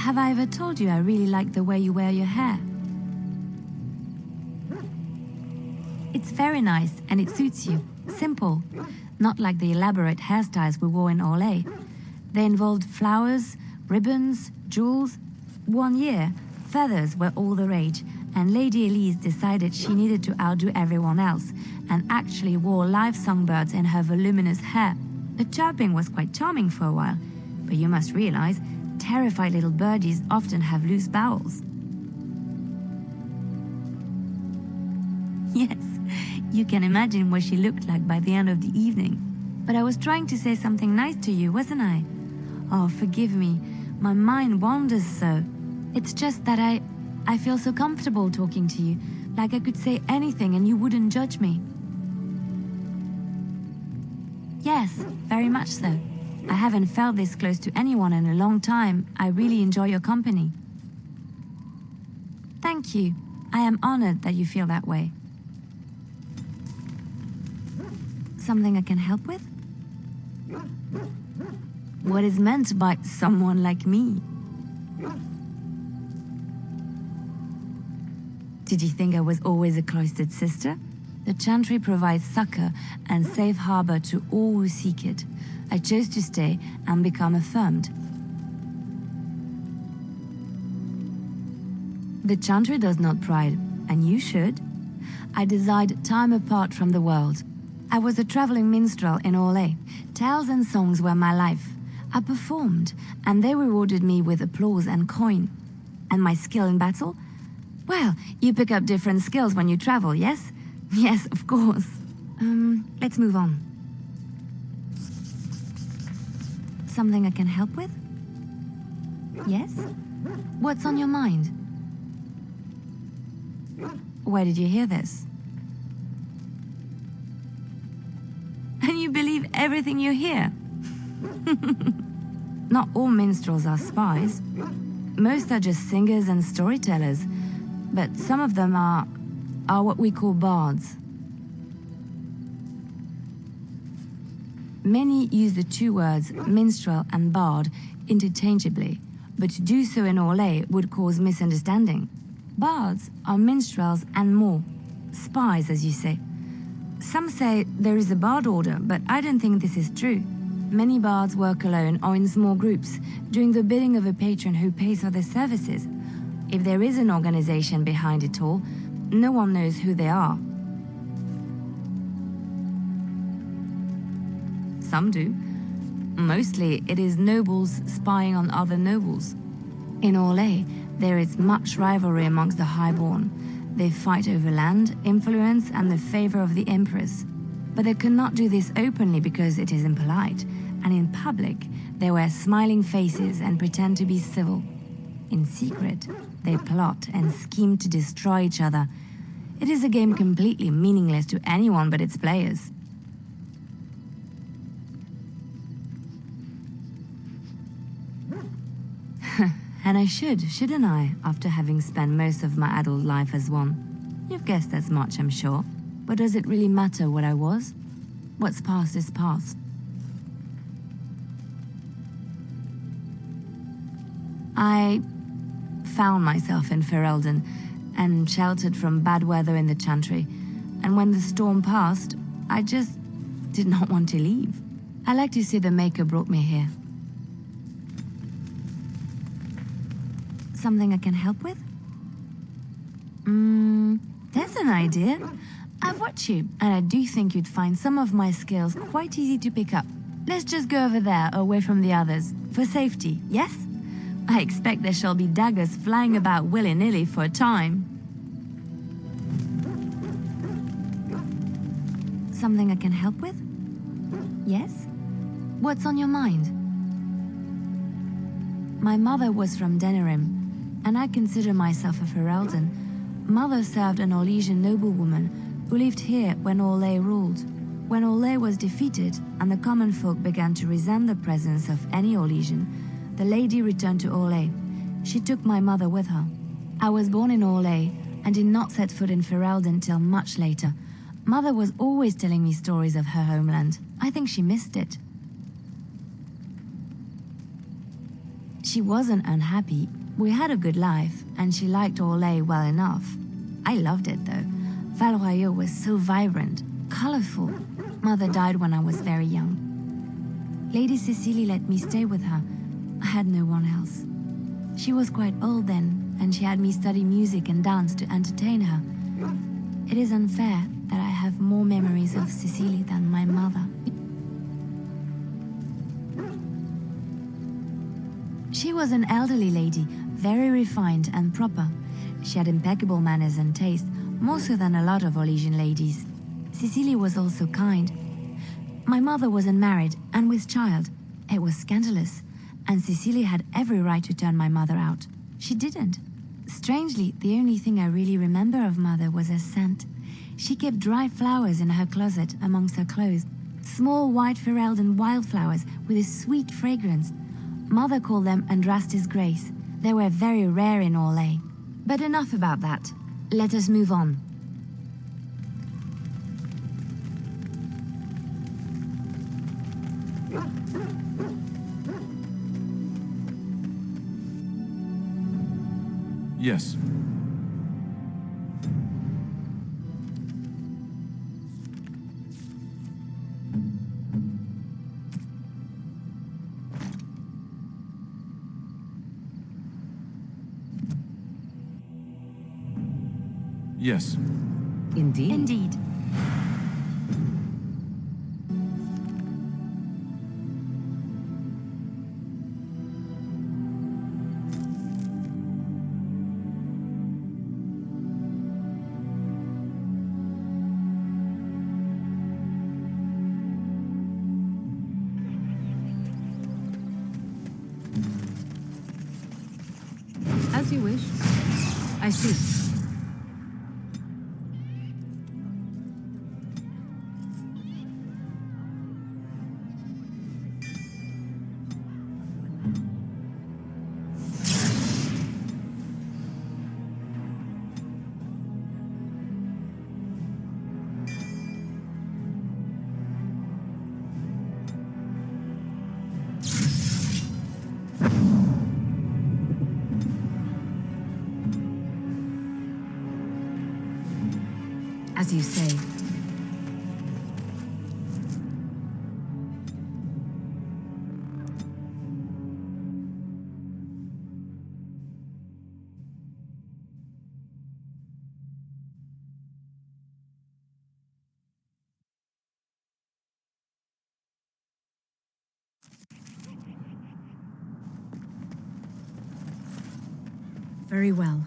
Have I ever told you I really like the way you wear your hair? It's very nice and it suits you. Simple. Not like the elaborate hairstyles we wore in Orlais. They involved flowers, ribbons, jewels. 1 year, feathers were all the rage, and Lady Elise decided she needed to outdo everyone else and actually wore live songbirds in her voluminous hair. The chirping was quite charming for a while, but you must realize, terrified little birdies often have loose bowels. Yes, you can imagine what she looked like by the end of the evening. But I was trying to say something nice to you, wasn't I? Oh, forgive me. My mind wanders so. It's just that I feel so comfortable talking to you, like I could say anything and you wouldn't judge me. Yes, very much so. I haven't felt this close to anyone in a long time. I really enjoy your company. Thank you. I am honored that you feel that way. Something I can help with? What is meant by someone like me? Did you think I was always a cloistered sister? The Chantry provides succor and safe harbor to all who seek it. I chose to stay and become affirmed. The Chantry does not pride, and you should. I desired time apart from the world. I was a traveling minstrel in Orlais. Tales and songs were my life. I performed, and they rewarded me with applause and coin. And my skill in battle? Well, you pick up different skills when you travel, yes? Yes, of course. Let's move on. Something I can help with? Yes? What's on your mind? Where did you hear this? And you believe everything you hear? Not all minstrels are spies. Most are just singers and storytellers, but some of them are what we call bards. Many use the two words minstrel and bard interchangeably, but to do so in Orlais would cause misunderstanding. Bards are minstrels and more, spies as you say. Some say there is a bard order, but I don't think this is true. Many bards work alone or in small groups, doing the bidding of a patron who pays for their services. If there is an organization behind it all, no one knows who they are. Some do. Mostly it is nobles spying on other nobles. In Orlais, there is much rivalry amongst the highborn. They fight over land, influence, and the favor of the Empress. But they cannot do this openly because it is impolite, and in public, they wear smiling faces and pretend to be civil. In secret, they plot and scheme to destroy each other. It is a game completely meaningless to anyone but its players. And I shouldn't I, after having spent most of my adult life as one? You've guessed as much, I'm sure. But does it really matter what I was? What's past is past. I found myself in Ferelden and sheltered from bad weather in the Chantry. And when the storm passed, I just did not want to leave. I like to say the Maker brought me here. Something I can help with? There's an idea. I've watched you, and I do think you'd find some of my skills quite easy to pick up. Let's just go over there, away from the others, for safety, yes? I expect there shall be daggers flying about willy-nilly for a time. Something I can help with? Yes? What's on your mind? My mother was from Denerim, and I consider myself a Ferelden. Mother served an Orlesian noblewoman who lived here when Orlais ruled. When Orlais was defeated and the common folk began to resent the presence of any Orlesian, the lady returned to Orlais. She took my mother with her. I was born in Orlais and did not set foot in Ferelden till much later. Mother was always telling me stories of her homeland. I think she missed it. She wasn't unhappy. We had a good life, and she liked Orlais well enough. I loved it, though. Val Royeaux was so vibrant, colorful. Mother died when I was very young. Lady Cecily let me stay with her. I had no one else. She was quite old then, and she had me study music and dance to entertain her. It is unfair that I have more memories of Cecily than my mother. She was an elderly lady, very refined and proper. She had impeccable manners and taste, more so than a lot of Orlesian ladies. Cecily was also kind. My mother wasn't married and with child. It was scandalous, and Cecily had every right to turn my mother out. She didn't. Strangely, the only thing I really remember of Mother was her scent. She kept dried flowers in her closet amongst her clothes. Small white Ferelden wildflowers with a sweet fragrance. Mother called them Andrastis Grace. They were very rare in Orlais. But enough about that. Let us move on. Yes. Yes. Indeed. Indeed. As you wish. I see. As you say. Very well.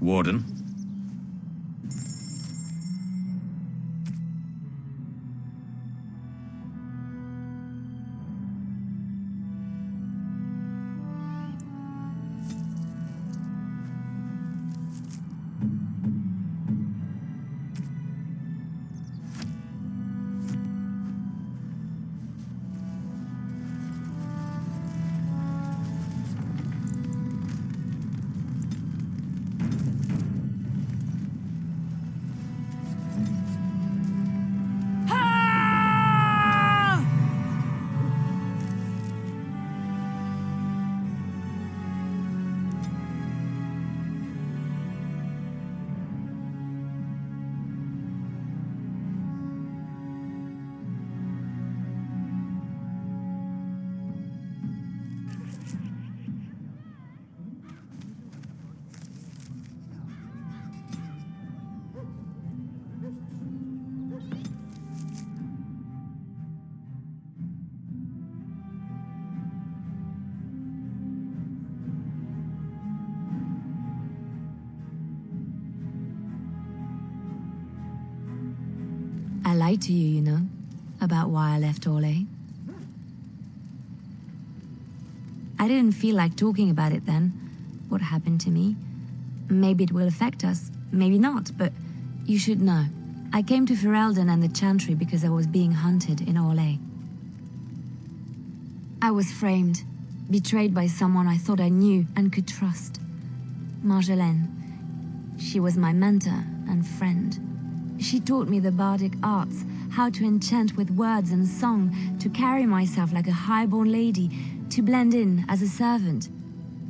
Warden? I lied to you, you know, about why I left Orlais. I didn't feel like talking about it then. What happened to me? Maybe it will affect us, maybe not, but you should know. I came to Ferelden and the Chantry because I was being hunted in Orlais. I was framed, betrayed by someone I thought I knew and could trust. Marjolaine. She was my mentor and friend. She taught me the bardic arts, how to enchant with words and song, to carry myself like a highborn lady, to blend in as a servant.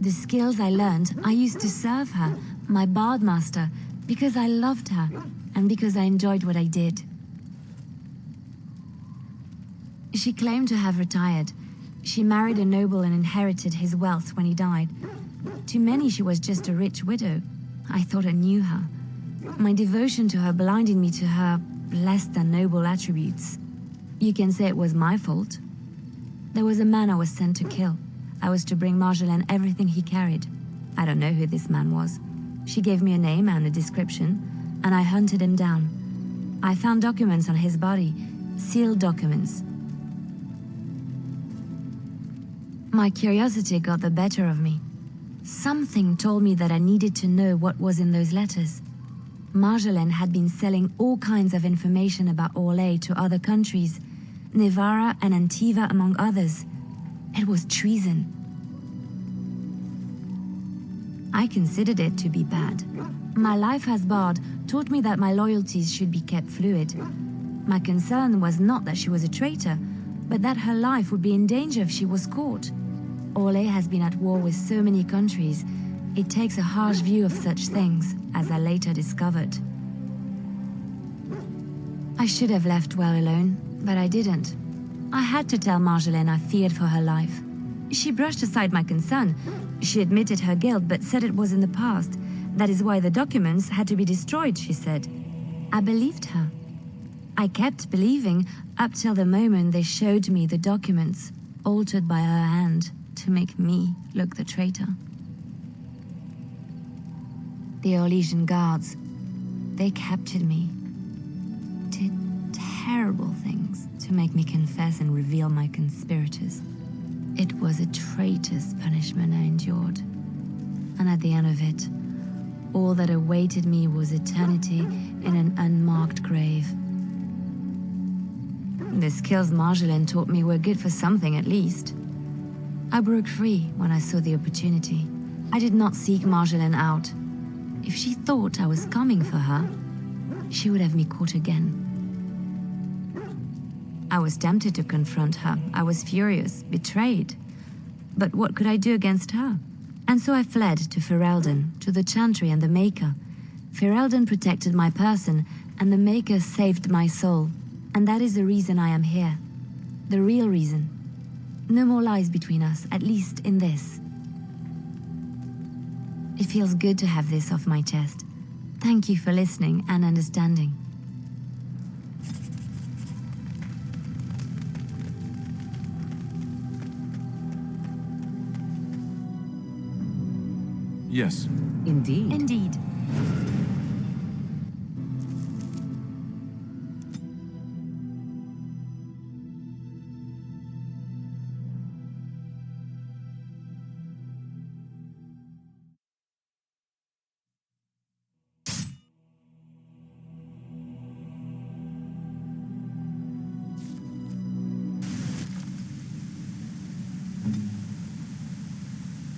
The skills I learned, I used to serve her, my bard master, because I loved her and because I enjoyed what I did. She claimed to have retired. She married a noble and inherited his wealth when he died. To many, she was just a rich widow. I thought I knew her. My devotion to her blinded me to her less than noble attributes. You can say it was my fault. There was a man I was sent to kill. I was to bring Marjolaine everything he carried. I don't know who this man was. She gave me a name and a description, and I hunted him down. I found documents on his body, sealed documents. My curiosity got the better of me. Something told me that I needed to know what was in those letters. Marjolaine had been selling all kinds of information about Orlais to other countries, Nevara and Antiva among others. It was treason. I considered it to be bad. My life as bard taught me that my loyalties should be kept fluid. My concern was not that she was a traitor, but that her life would be in danger if she was caught. Orlais has been at war with so many countries. It takes a harsh view of such things, as I later discovered. I should have left well alone, but I didn't. I had to tell Marjolaine I feared for her life. She brushed aside my concern. She admitted her guilt, but said it was in the past. That is why the documents had to be destroyed, she said. I believed her. I kept believing up till the moment they showed me the documents, altered by her hand, to make me look the traitor. The Orlesian guards, they captured me, did terrible things to make me confess and reveal my conspirators. It was a traitor's punishment I endured, and at the end of it, all that awaited me was eternity in an unmarked grave. The skills Marjolaine taught me were good for something at least. I broke free when I saw the opportunity. I did not seek Marjolaine out. If she thought I was coming for her, she would have me caught again. I was tempted to confront her. I was furious, betrayed. But what could I do against her? And so I fled to Ferelden, to the Chantry and the Maker. Ferelden protected my person, and the Maker saved my soul. And that is the reason I am here. The real reason. No more lies between us, at least in this. It feels good to have this off my chest. Thank you for listening and understanding. Yes. Indeed. Indeed.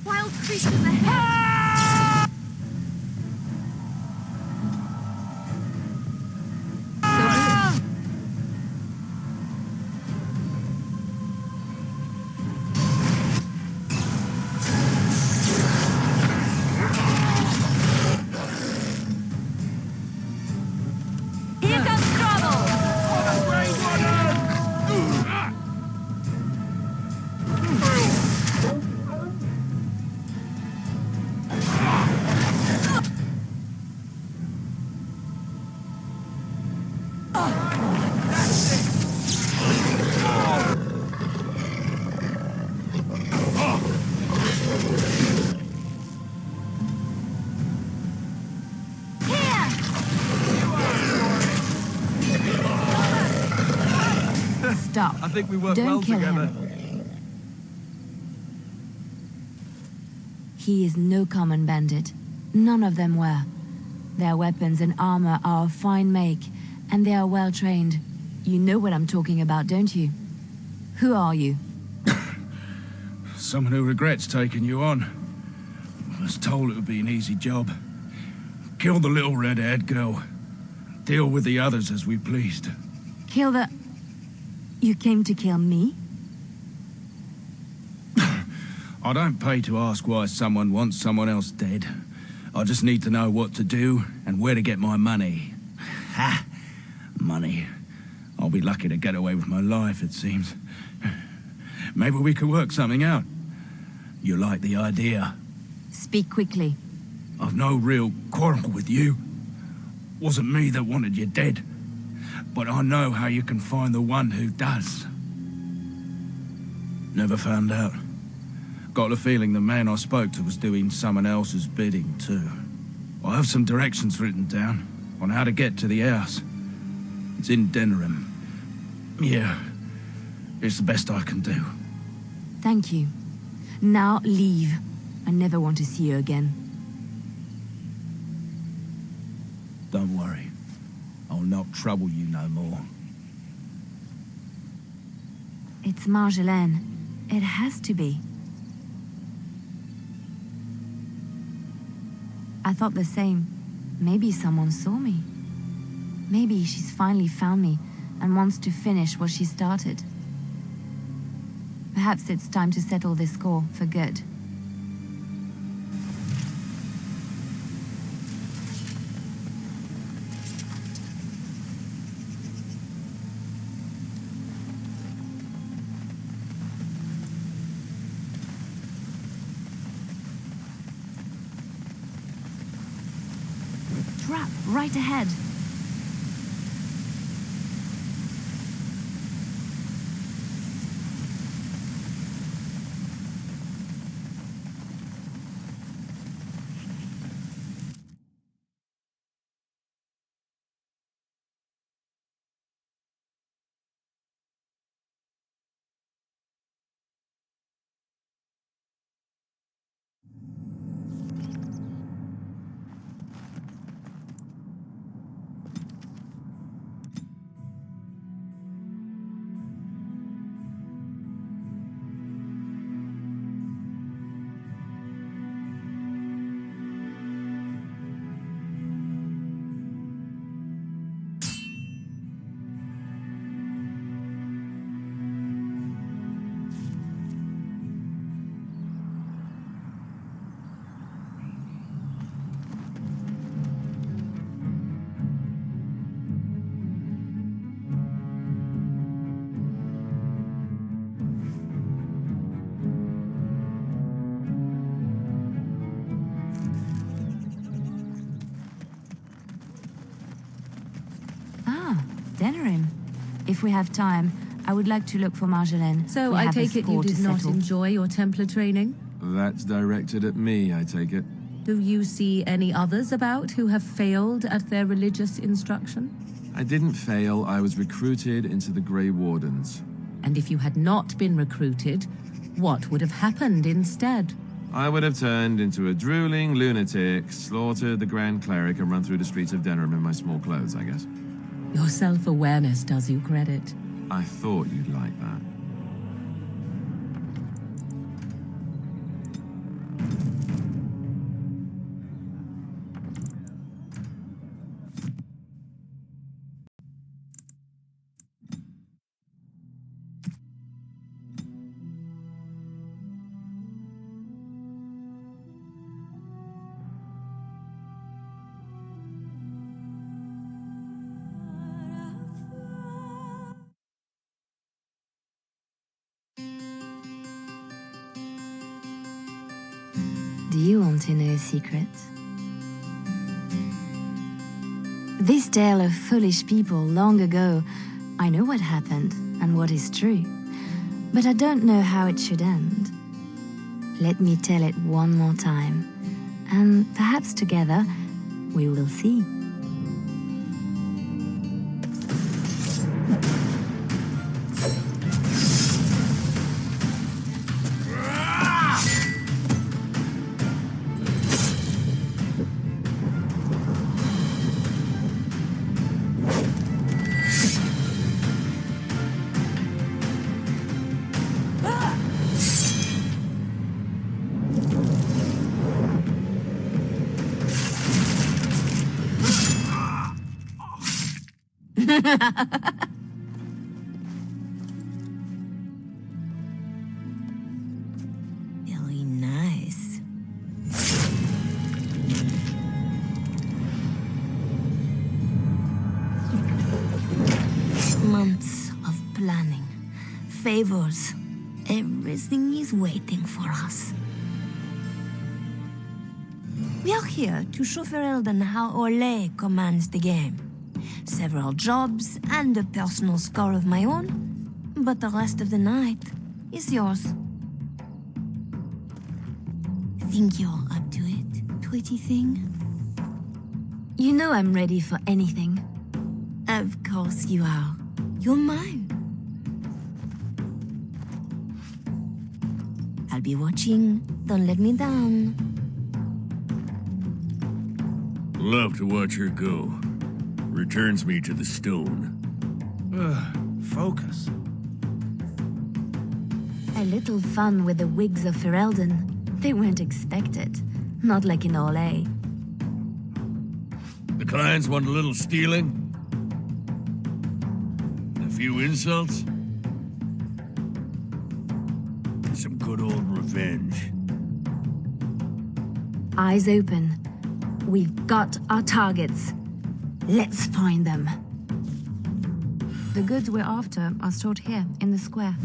Wild creatures ahead! Here comes trouble! Grey Wardens! Stop. I think we work Don't well kill together. him. He is no common bandit. None of them were. Their weapons and armor are of fine make, and they are well trained. You know what I'm talking about, don't you? Who are you? Someone who regrets taking you on. I was told it would be an easy job. Kill the little red-haired girl. Deal with the others as we pleased. Kill the... You came to kill me? I don't pay to ask why someone wants someone else dead. I just need to know what to do and where to get my money. Ha! Money. I'll be lucky to get away with my life, it seems. Maybe we could work something out. You like the idea? Speak quickly. I've no real quarrel with you. Wasn't me that wanted you dead. But I know how you can find the one who does. Never found out. Got the feeling the man I spoke to was doing someone else's bidding, too. I have some directions written down on how to get to the house. It's in Denerim. Yeah, it's the best I can do. Thank you. Now leave. I never want to see you again. Don't worry. I'll not trouble you no more. It's Marjolaine. It has to be. I thought the same. Maybe someone saw me. Maybe she's finally found me and wants to finish what she started. Perhaps it's time to settle this score for good. Trap right ahead. Denerim. If we have time, I would like to look for Marjolaine. So We I have a take it you score to did not settle. enjoy your Templar training? That's directed at me, I take it. Do you see any others about who have failed at their religious instruction? I didn't fail, I was recruited into the Grey Wardens. And if you had not been recruited, what would have happened instead? I would have turned into a drooling lunatic, slaughtered the Grand Cleric, and run through the streets of Denerim in my small clothes, I guess. Your self-awareness does you credit. I thought you'd like that. Do you want to know a secret? This tale of foolish people long ago, I know what happened and what is true, but I don't know how it should end. Let me tell it one more time, and perhaps together we will see. Very nice. Months of planning, favors. Everything is waiting for us. We are here to show Ferelden how Orlais commands the game. Several jobs and a personal score of my own, but the rest of the night is yours. Think you're up to it, pretty thing? You know I'm ready for anything. Of course you are. You're mine. I'll be watching. Don't let me down. Love to watch her go. Returns me to the stone. Focus. A little fun with the wigs of Ferelden. They weren't expected. Not like in Orlais. The clients want a little stealing? A few insults? Some good old revenge. Eyes open. We've got our targets. Let's find them. The goods we're after are stored here, in the square.